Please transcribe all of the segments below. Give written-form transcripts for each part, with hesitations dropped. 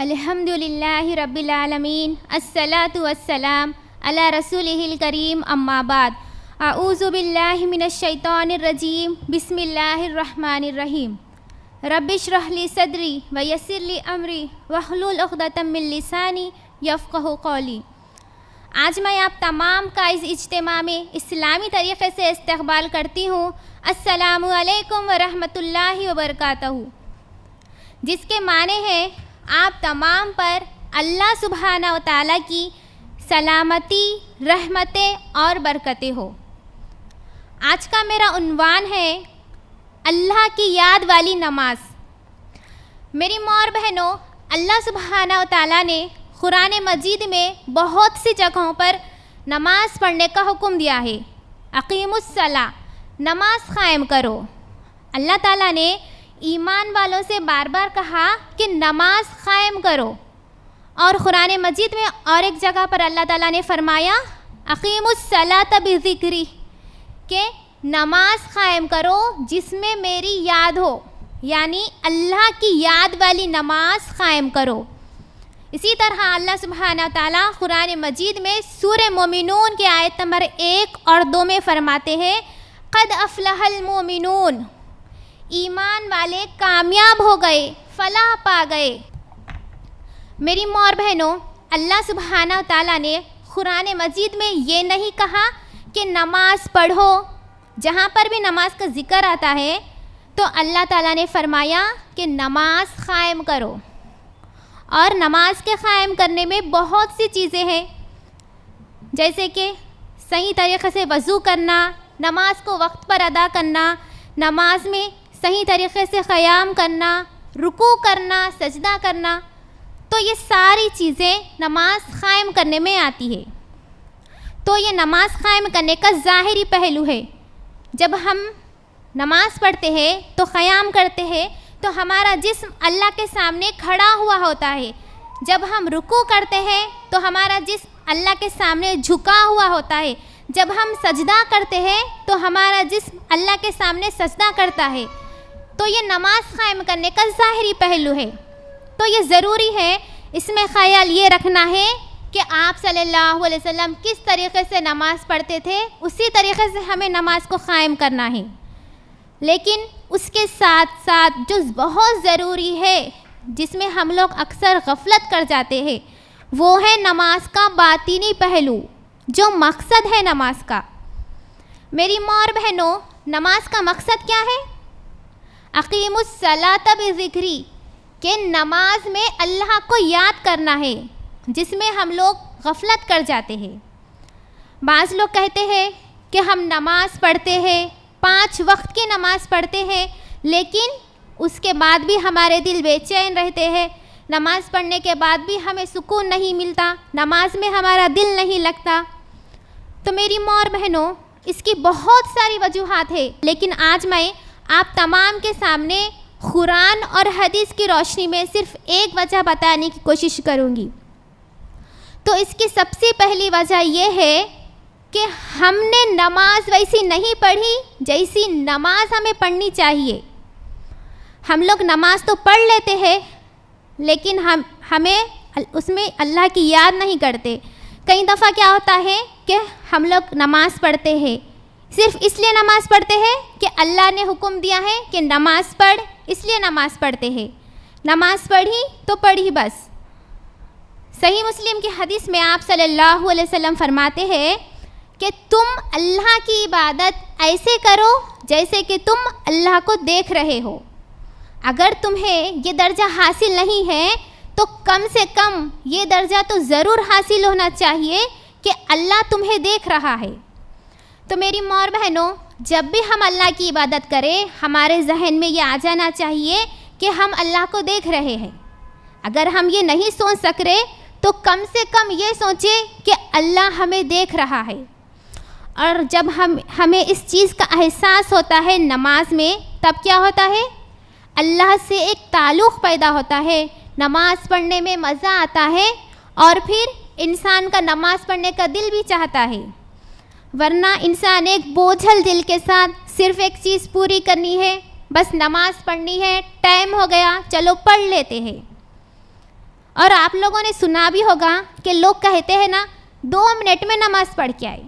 अल्हम्दुलिल्लाहि रब्बिल आलमीन अस्सलातु वस्सलाम अला रसूलिहिल करीम अम्मा बाद अऊज़ु बिल्लाहि मिनश शैतानिर रजीम बिस्मिल्लाहिर रहमानिर रहीम रब्बिश्रह ली सदरी व यस्सिर ली अमरी वहलुल उक़दतम मिन लिसानी यफ़क़हू क़ौली। आज मैं आप तमाम का इस इज्तिमा में इस्लामी तरीक़े से इस्तक़बाल करती हूँ। अस्सलामु अलैकुम व रहमतुल्लाहि व बरकातहू, जिसके माने हैं आप तमाम पर अल्लाह सुब्हाना व तआला की सलामती, रहमतें और बरकतें हो। आज का मेरा उन्वान है अल्लाह की याद वाली नमाज। मेरी माँ और बहनों, अल्लाह सुब्हाना व तआला ने कुरान मजीद में बहुत सी जगहों पर नमाज़ पढ़ने का हुक्म दिया है। अक़ीमुस्सला, नमाज क़ायम करो। अल्लाह ताला ने ईमान वालों से बार बार कहा कि नमाज क़ायम करो, और कुरान मजीद में और एक जगह पर अल्लाह ताला ने फरमाया अक़ीमुस्सलात बिज़िक्री, कि नमाज क़ायम करो जिसमें मेरी याद हो, यानी अल्लाह की याद वाली नमाज क़ायम करो। इसी तरह अल्लाह सुब्हाना व तआला कुरान मजीद में सूरह मोमिनून के आयत नंबर 1 और 2 में फरमाते हैं क़द अफ़लहल मोमिनून, ईमान वाले कामयाब हो गए, फलाह पा गए। मेरी माँ और बहनों, अल्लाह सुब्हाना व तआला ने कुरान मजीद में ये नहीं कहा कि नमाज पढ़ो। जहाँ पर भी नमाज का ज़िक्र आता है तो अल्लाह ताला ने फरमाया कि नमाज क़ायम करो। और नमाज के क़ायम करने में बहुत सी चीज़ें हैं, जैसे कि सही तरीक़े से वज़ू करना, नमाज को वक्त पर अदा करना, नमाज में सही तरीक़े से क़याम करना, रुकू करना, सजदा करना। तो ये सारी चीज़ें नमाज क़ायम करने में आती है। तो ये नमाज क़ायम करने का ज़ाहिरी पहलू है। जब हम नमाज़ पढ़ते हैं तो क़याम करते हैं तो हमारा जिस्म अल्लाह के सामने खड़ा हुआ होता है। जब हम रुकू करते हैं तो हमारा जिस्म अल्लाह के सामने झुका हुआ होता है। जब हम सजदा करते हैं तो हमारा जिस्म अल्लाह के सामने सजदा करता है। तो ये नमाज क़ायम करने का ज़ाहिरी पहलू है। तो ये ज़रूरी है, इसमें ख़याल ये रखना है कि आप सल्लल्लाहु अलैहि वसल्लम किस तरीक़े से नमाज़ पढ़ते थे, उसी तरीक़े से हमें नमाज को क़ायम करना है। लेकिन उसके साथ साथ जो बहुत ज़रूरी है, जिसमें हम लोग अक्सर गफलत कर जाते हैं, वो है नमाज का बातिनी पहलू, जो मकसद है नमाज का। मेरी माँ और बहनों, नमाज का मकसद क्या है? अक़ीमुस्सलात बिज़िक्री, कि नमाज में अल्लाह को याद करना है, जिसमें हम लोग गफलत कर जाते हैं। बाज़ लोग कहते हैं कि हम नमाज पढ़ते हैं, 5 वक्त की नमाज़ पढ़ते हैं, लेकिन उसके बाद भी हमारे दिल बेचैन रहते हैं। नमाज़ पढ़ने के बाद भी हमें सुकून नहीं मिलता, नमाज में हमारा दिल नहीं लगता। तो मेरी माँ और बहनों, इसकी बहुत सारी वजूहात है, लेकिन आज मैं आप तमाम के सामने कुरान और हदीस की रोशनी में सिर्फ़ एक वजह बताने की कोशिश करूँगी। तो इसकी सबसे पहली वजह यह है कि हमने नमाज वैसी नहीं पढ़ी जैसी नमाज हमें पढ़नी चाहिए। हम लोग नमाज तो पढ़ लेते हैं, लेकिन हमें उसमें अल्लाह की याद नहीं करते। कई दफ़ा क्या होता है कि हम लोग नमाज पढ़ते हैं, सिर्फ़ इसलिए नमाज पढ़ते हैं कि अल्लाह ने हुक्म दिया है कि नमाज पढ़, इसलिए नमाज पढ़ते हैं। नमाज पढ़ी तो पढ़ी बस। सही मुस्लिम की हदीस में आप सल्लल्लाहु अलैहि वसल्लम फरमाते हैं कि तुम अल्लाह की इबादत ऐसे करो जैसे कि तुम अल्लाह को देख रहे हो। अगर तुम्हें ये दर्जा हासिल नहीं है तो कम से कम ये दर्जा तो ज़रूर हासिल होना चाहिए कि अल्लाह तुम्हें देख रहा है। तो मेरी माँ और बहनों, जब भी हम अल्लाह की इबादत करें, हमारे जहन में ये आ जाना चाहिए कि हम अल्लाह को देख रहे हैं। अगर हम ये नहीं सोच सक रहे तो कम से कम ये सोचें कि अल्लाह हमें देख रहा है। और जब हमें इस चीज़ का एहसास होता है नमाज में, तब क्या होता है? अल्लाह से एक ताल्लुक़ पैदा होता है, नमाज़ पढ़ने में मज़ा आता है, और फिर इंसान का नमाज़ पढ़ने का दिल भी चाहता है। वरना इंसान एक बोझल दिल के साथ सिर्फ़ एक चीज़ पूरी करनी है, बस नमाज़ पढ़नी है, टाइम हो गया चलो पढ़ लेते हैं। और आप लोगों ने सुना भी होगा कि लोग कहते हैं ना 2 मिनट में नमाज़ पढ़ के आए,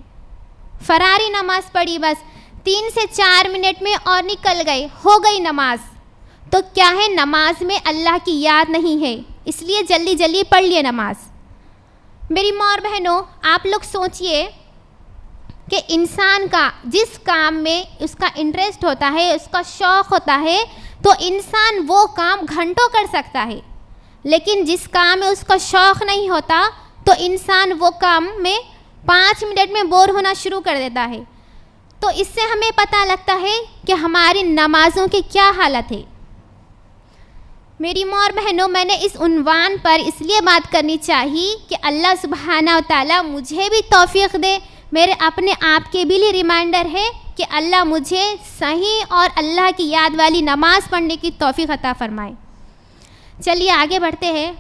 फरारी नमाज़ पढ़ी, बस 3 से 4 मिनट में और निकल गए, हो गई नमाज। तो क्या है, नमाज में अल्लाह की याद नहीं है, इसलिए जल्दी जल्दी पढ़ लिए नमाज। मेरी माँ और बहनों, आप लोग सोचिए कि इंसान का जिस काम में उसका इंटरेस्ट होता है, उसका शौक़ होता है, तो इंसान वो काम घंटों कर सकता है, लेकिन जिस काम में उसका शौक़ नहीं होता तो इंसान वो काम में 5 मिनट में बोर होना शुरू कर देता है। तो इससे हमें पता लगता है कि हमारी नमाज़ों की क्या हालत है। मेरी माँ और बहनों, मैंने इस उन्वान पर इसलिए बात करनी चाहिए कि अल्लाह सुब्हाना व तआला मुझे भी तौफीक दे, मेरे अपने आप के भी लिए रिमाइंडर है कि अल्लाह मुझे सही और अल्लाह की याद वाली नमाज़ पढ़ने की तौफीक अता फ़रमाए। चलिए आगे बढ़ते हैं।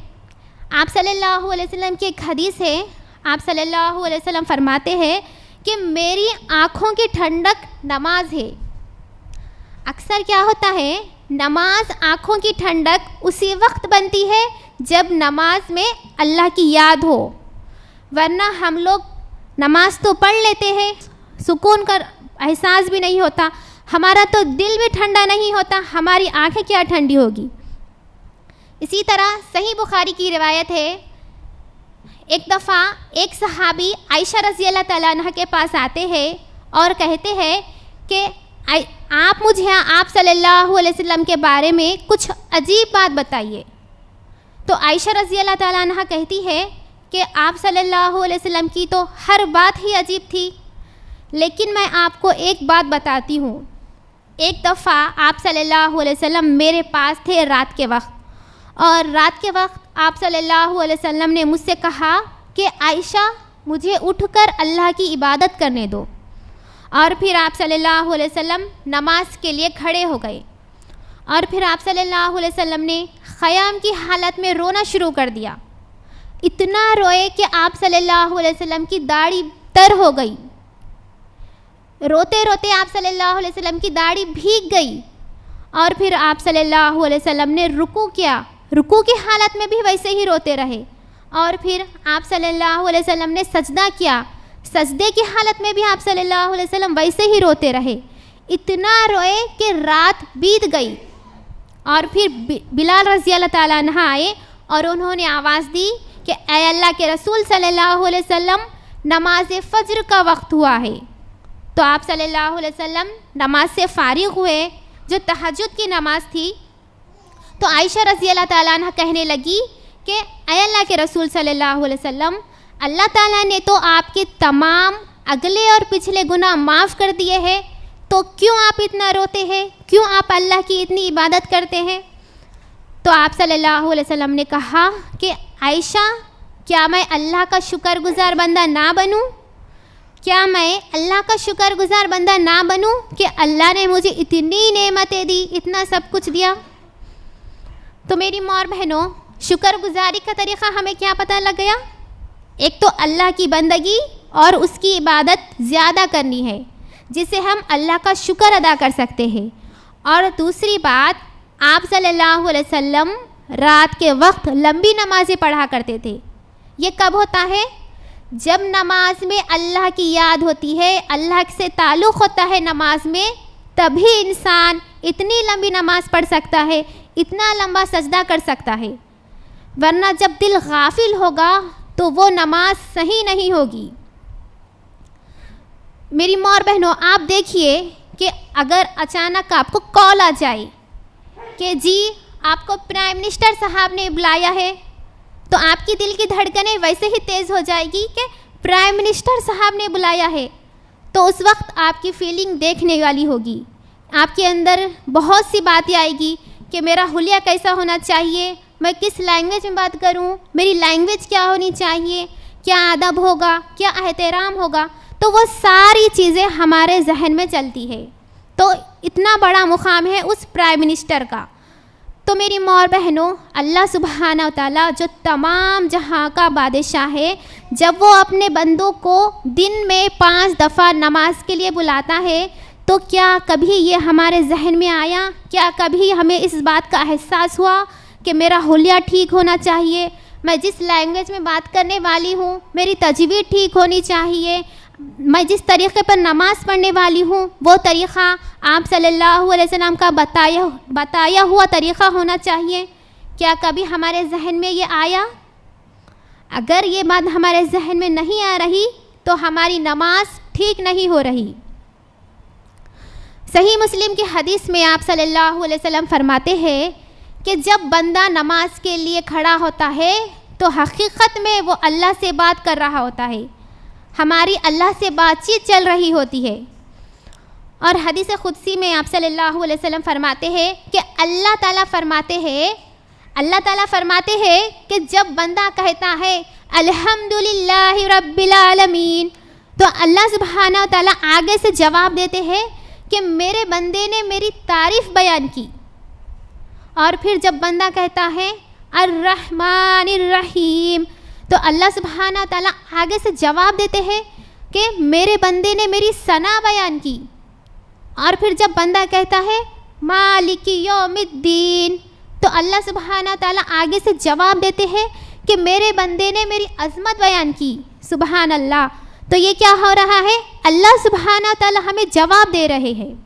आप सल्लल्लाहु अलैहि वसल्लम की एक हदीस है, आप सल्लल्लाहु अलैहि वसल्लम फरमाते हैं कि मेरी आँखों की ठंडक नमाज है। अक्सर क्या होता है, नमाज आँखों की ठंडक उसी वक्त बनती है जब नमाज में अल्लाह की याद हो, वरना हम लोग नमाज तो पढ़ लेते हैं, सुकून का एहसास भी नहीं होता, हमारा तो दिल भी ठंडा नहीं होता, हमारी आँखें क्या ठंडी होगी। इसी तरह सही बुखारी की रिवायत है, एक दफ़ा एक सहाबी आयशा रज़ी अल्लाह तआला अन्हा के पास आते हैं और कहते हैं कि आप मुझे आप सल्लल्लाहु अलैहि वसल्लम के बारे में कुछ अजीब बात बताइए। तो आयशा रज़ी अल्लाह तआला अन्हा कहती है कि आप सल्लल्लाहु अलैहि वसल्लम की तो हर बात ही अजीब थी, लेकिन मैं आपको एक बात बताती हूँ। एक दफ़ा आप सल्लल्लाहु अलैहि वसल्लम मेरे पास थे रात के वक्त, और रात के वक्त आप सल्लल्लाहु अलैहि वसल्लम ने मुझसे कहा कि आयशा मुझे उठकर अल्लाह की इबादत करने दो। और फिर आप सल्लल्लाहु अलैहि वसल्लम नमाज के लिए खड़े हो गए, और फिर आप सल्लल्लाहु अलैहि वसल्लम ने ख़याम की हालत में रोना शुरू कर दिया। इतना रोए कि आप सल्लल्लाहु अलैहि वसल्लम की दाढ़ी तर हो गई, रोते रोते आप सल्लल्लाहु अलैहि वसल्लम की दाढ़ी भीग गई। और फिर आप सल्लल्लाहु अलैहि वसल्लम ने रुकू किया, रुकू की हालत में भी वैसे ही रोते रहे। और फिर आप सल्लल्लाहु अलैहि वसल्लम ने सजदा किया, सजदे की हालत में भी आप सल्लल्लाहु अलैहि वसल्लम वैसे ही रोते रहे। इतना रोए कि रात बीत गई। और फिर बिलाल रज़ी अल्लाह ताला अन्हा आए और उन्होंने आवाज़ दी कि ऐ अल्लाह के रसूल सल्लल्लाहु अलैहि वसल्लम, नमाज फ़ज्र का वक्त हुआ है। तो आप सल्लल्लाहु अलैहि वसल्लम नमाज से फ़ारिग हुए, जो तहज्जुद की नमाज़ थी। तो आयशा रज़ी अल्लाह ताला अन्हा कहने लगी कि ऐ अल्लाह के रसूल सल्लल्लाहु अलैहि वसल्लम, अल्लाह ताला ने तो आपके तमाम अगले और पिछले गुनाह माफ़ कर दिए हैं, तो क्यों आप इतना रोते हैं, क्यों आप अल्लाह की इतनी इबादत करते हैं। तो आप सल्लल्लाहु अलैहि वसल्लम ने कहा कि आयशा, क्या मैं अल्लाह का शुक्रगुज़ार बंदा ना बनूं, क्या मैं अल्लाह का शुक्रगुज़ार बंदा ना बनूं कि अल्लाह ने मुझे इतनी नेमतें दी, इतना सब कुछ दिया। तो मेरी माँ और बहनों, शुक्रगुज़ारी का तरीक़ा हमें क्या पता लग गया। एक तो अल्लाह की बंदगी और उसकी इबादत ज़्यादा करनी है, जिससे हम अल्लाह का शुक्र अदा कर सकते हैं। और दूसरी बात, आप सल्लल्लाहु अलैहि वसल्लम रात के वक्त लंबी नमाज़ें पढ़ा करते थे। ये कब होता है, जब नमाज में अल्लाह की याद होती है, अल्लाह से ताल्लुक़ होता है नमाज में, तभी इंसान इतनी लंबी नमाज़ पढ़ सकता है, इतना लंबा सजदा कर सकता है। वरना जब दिल गाफिल होगा तो वो नमाज सही नहीं होगी। मेरी माँ और बहनों, आप देखिए कि अगर अचानक आपको कॉल आ जाए कि जी आपको प्राइम मिनिस्टर साहब ने बुलाया है, तो आपकी दिल की धड़कनें वैसे ही तेज़ हो जाएगी कि प्राइम मिनिस्टर साहब ने बुलाया है। तो उस वक्त आपकी फीलिंग देखने वाली होगी, आपके अंदर बहुत सी बातें आएगी कि मेरा हुलिया कैसा होना चाहिए, मैं किस लैंग्वेज में बात करूं, मेरी लैंग्वेज क्या होनी चाहिए, क्या अदब होगा, क्या एहतराम होगा। तो वो सारी चीज़ें हमारे जहन में चलती है। तो इतना बड़ा मुकाम है उस प्राइम मिनिस्टर का। तो मेरी माँ और बहनों, अल्लाह सुब्हाना व तआला जो तमाम जहाँ का बादशाह है, जब वो अपने बंदों को दिन में 5 दफ़ा नमाज के लिए बुलाता है, तो क्या कभी ये हमारे जहन में आया, क्या कभी हमें इस बात का एहसास हुआ कि मेरा हुलिया ठीक होना चाहिए, मैं जिस लैंग्वेज में बात करने वाली हूँ मेरी तजवीज़ ठीक होनी चाहिए, मैं जिस तरीक़े पर नमाज़ पढ़ने वाली हूँ वो तरीक़ा आप सल्लल्लाहु अलैहि वसल्लम का बताया हुआ तरीक़ा होना चाहिए। क्या कभी हमारे जहन में ये आया? अगर ये बात हमारे जहन में नहीं आ रही तो हमारी नमाज ठीक नहीं हो रही। सही मुस्लिम की हदीस में आप सल्लल्लाहु अलैहि वसल्लम फरमाते हैं कि जब बंदा नमाज के लिए खड़ा होता है तो हकीकत में वो अल्लाह से बात कर रहा होता है, हमारी अल्लाह से बातचीत चल रही होती है। और हदीस कुदसी में आप सल्लल्लाहु अलैहि वसल्लम फरमाते हैं कि अल्लाह ताला फरमाते हैं कि जब बंदा कहता है अल्हम्दुलिल्लाहि रब्बिल आलमीन तो अल्लाह सुब्हानहू तआला आगे से जवाब देते हैं कि मेरे बंदे ने मेरी तारीफ़ बयान की। और फिर जब बंदा कहता है अर्रहमानिर रहीम तो अल्लाह सुब्हानहू तआला आगे से जवाब देते हैं कि मेरे बंदे ने मेरी सना बयान की। और फिर जब बंदा कहता है मालिकी यौमिद्दीन तो अल्लाह सुब्हानहू तआला आगे से जवाब देते हैं कि मेरे बंदे ने मेरी अज़मत बयान की। सुबहान अल्लाह। तो ये क्या हो रहा है? अल्लाह सुब्हानहू तआला हमें जवाब दे रहे हैं।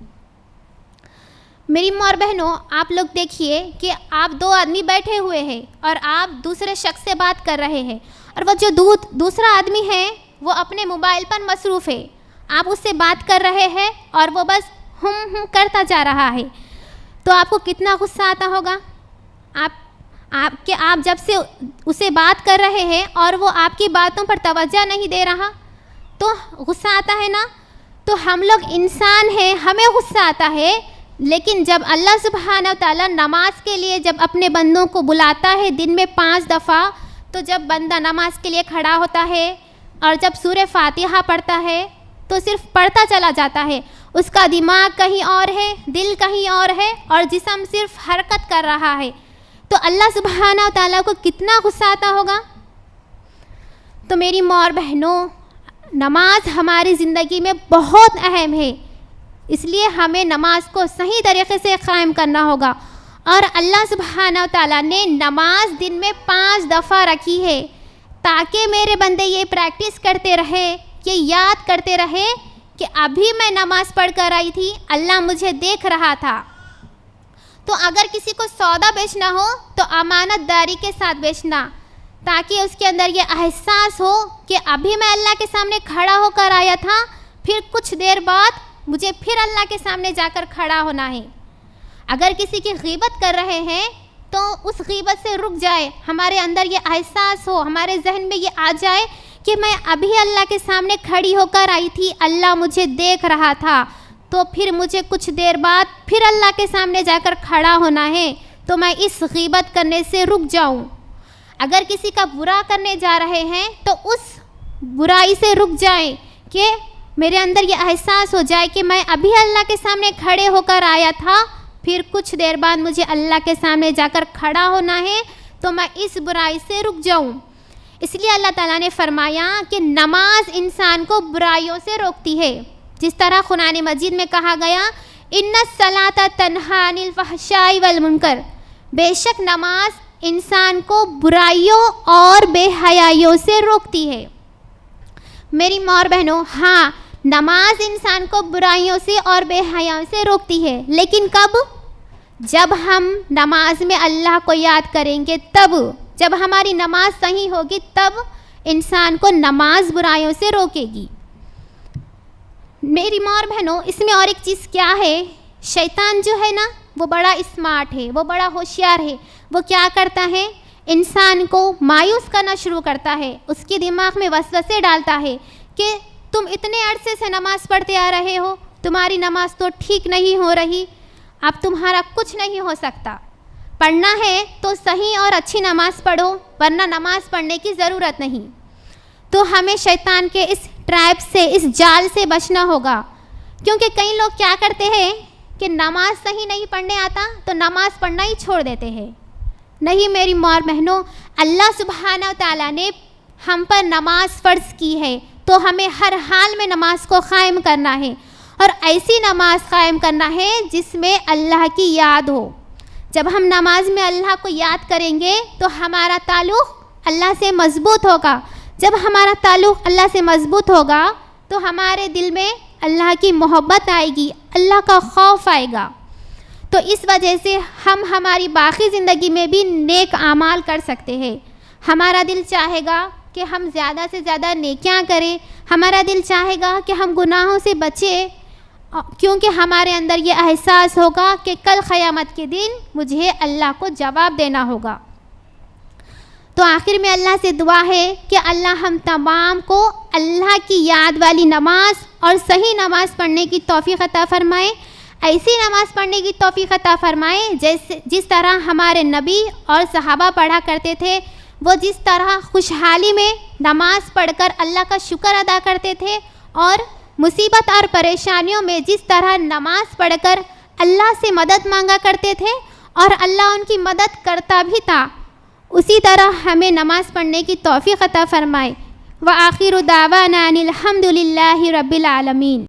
मेरी माँ और बहनों, आप लोग देखिए कि आप दो आदमी बैठे हुए हैं और आप दूसरे शख्स से बात कर रहे हैं और वो जो दूसरा आदमी है वो अपने मोबाइल पर मसरूफ़ है। आप उससे बात कर रहे हैं और वो बस हम करता जा रहा है। तो आपको कितना गुस्सा आता होगा? आप जब से उसे बात कर रहे हैं और वो आपकी बातों पर तवज्जो नहीं दे रहा तो गुस्सा आता है ना। तो हम लोग इंसान हैं, हमें गुस्सा आता है, लेकिन जब अल्लाह सुब्हानहू तआला नमाज के लिए जब अपने बंदों को बुलाता है दिन में 5 दफ़ा, तो जब बंदा नमाज के लिए खड़ा होता है और जब सूरह फातिहा पढ़ता है तो सिर्फ पढ़ता चला जाता है, उसका दिमाग कहीं और है, दिल कहीं और है और जिस्म सिर्फ हरकत कर रहा है। तो अल्लाह सुब्हानहू तआला को कितना गुस्सा आता होगा। तो मेरी माँ और बहनों, नमाज हमारी ज़िंदगी में बहुत अहम है, इसलिए हमें नमाज को सही तरीक़े से क़ायम करना होगा। और अल्लाह सुब्हानहू तआला ने नमाज दिन में 5 दफ़ा रखी है ताकि मेरे बंदे ये प्रैक्टिस करते रहे, कि याद करते रहे कि अभी मैं नमाज़ पढ़ कर आई थी, अल्लाह मुझे देख रहा था। तो अगर किसी को सौदा बेचना हो तो अमानतदारी के साथ बेचना, ताकि उसके अंदर ये एहसास हो कि अभी मैं अल्लाह के सामने खड़ा होकर आया था, फिर कुछ देर बाद मुझे फिर अल्लाह के सामने जाकर खड़ा होना है। अगर किसी की गीबत कर रहे हैं तो उस गीबत से रुक जाए, हमारे अंदर ये एहसास हो, हमारे जहन में ये आ जाए कि मैं अभी अल्लाह के सामने खड़ी होकर आई थी, अल्लाह मुझे देख रहा था, तो फिर मुझे कुछ देर बाद फिर अल्लाह के सामने जाकर खड़ा होना है, तो मैं इस गीबत करने से रुक जाऊं। अगर किसी का बुरा करने जा रहे हैं तो उस बुराई से रुक जाएं कि मेरे अंदर ये एहसास हो जाए कि मैं अभी अल्लाह के सामने खड़े होकर आया था, फिर कुछ देर बाद मुझे अल्लाह के सामने जाकर खड़ा होना है, तो मैं इस बुराई से रुक जाऊं। इसलिए अल्लाह ताला ने फरमाया कि नमाज इंसान को बुराइयों से रोकती है। जिस तरह कुरान मजीद में कहा गया इन्नस्सलाता तन्हा अनिल फहशाई वल मुनकर, बेशक नमाज इंसान को बुराइयों और बेहयाइयों से रोकती है। मेरी माँ और बहनों, हाँ, नमाज इंसान को बुराइयों से और बेहयाइयों से रोकती है, लेकिन कब? जब हम नमाज में अल्लाह को याद करेंगे, तब जब हमारी नमाज सही होगी तब इंसान को नमाज बुराइयों से रोकेगी। मेरी माँ और बहनों, इसमें और एक चीज़ क्या है, शैतान जो है ना वो बड़ा स्मार्ट है, वो बड़ा होशियार है। वो क्या करता है, इंसान को मायूस करना शुरू करता है, उसके दिमाग में वसवसे डालता है कि तुम इतने अरसे से नमाज़ पढ़ते आ रहे हो, तुम्हारी नमाज तो ठीक नहीं हो रही, अब तुम्हारा कुछ नहीं हो सकता। पढ़ना है तो सही और अच्छी नमाज़ पढ़ो, वरना नमाज़ पढ़ने की ज़रूरत नहीं। तो हमें शैतान के इस ट्रैप से, इस जाल से बचना होगा, क्योंकि कई लोग क्या करते हैं कि नमाज सही नहीं पढ़ने आता तो नमाज़ पढ़ना ही छोड़ देते हैं। नहीं मेरी माँ और बहनों, अल्लाह सुब्हानहू तआला ने हम पर नमाज फ़र्ज़ की है, तो हमें हर हाल में नमाज को क़ायम करना है, और ऐसी नमाज क़ायम करना है जिसमें अल्लाह की याद हो। जब हम नमाज में अल्लाह को याद करेंगे तो हमारा ताल्लुक़ अल्लाह से मज़बूत होगा। जब हमारा ताल्लुक़ अल्लाह से मज़बूत होगा तो हमारे दिल में अल्लाह की मोहब्बत आएगी, अल्लाह का खौफ आएगा। तो इस वजह से हम हमारी बाकी ज़िंदगी में भी नेक आमाल कर सकते हैं। हमारा दिल चाहेगा कि हम ज़्यादा से ज़्यादा नेकियां करें, हमारा दिल चाहेगा कि हम गुनाहों से बचें, क्योंकि हमारे अंदर ये एहसास होगा कि कल क़यामत के दिन मुझे अल्लाह को जवाब देना होगा। तो आखिर में अल्लाह से दुआ है कि अल्लाह हम तमाम को अल्लाह की याद वाली नमाज और सही नमाज पढ़ने की तौफ़ीक़ अता फ़रमाए। ऐसी नमाज पढ़ने की तौफ़ीक़ अता फ़रमाए जिस तरह हमारे नबी और सहाबा पढ़ा करते थे। वो जिस तरह खुशहाली में नमाज पढ़कर अल्लाह का शुक्र अदा करते थे और मुसीबत और परेशानियों में जिस तरह नमाज पढ़कर अल्लाह से मदद मांगा करते थे और अल्लाह उनकी मदद करता भी था, उसी तरह हमें नमाज पढ़ने की तौफ़ीक़ अता फ़रमाए। व आखिरु दावाना अनिल हम्दुलिल्लाहि रब्बिल आलमीन।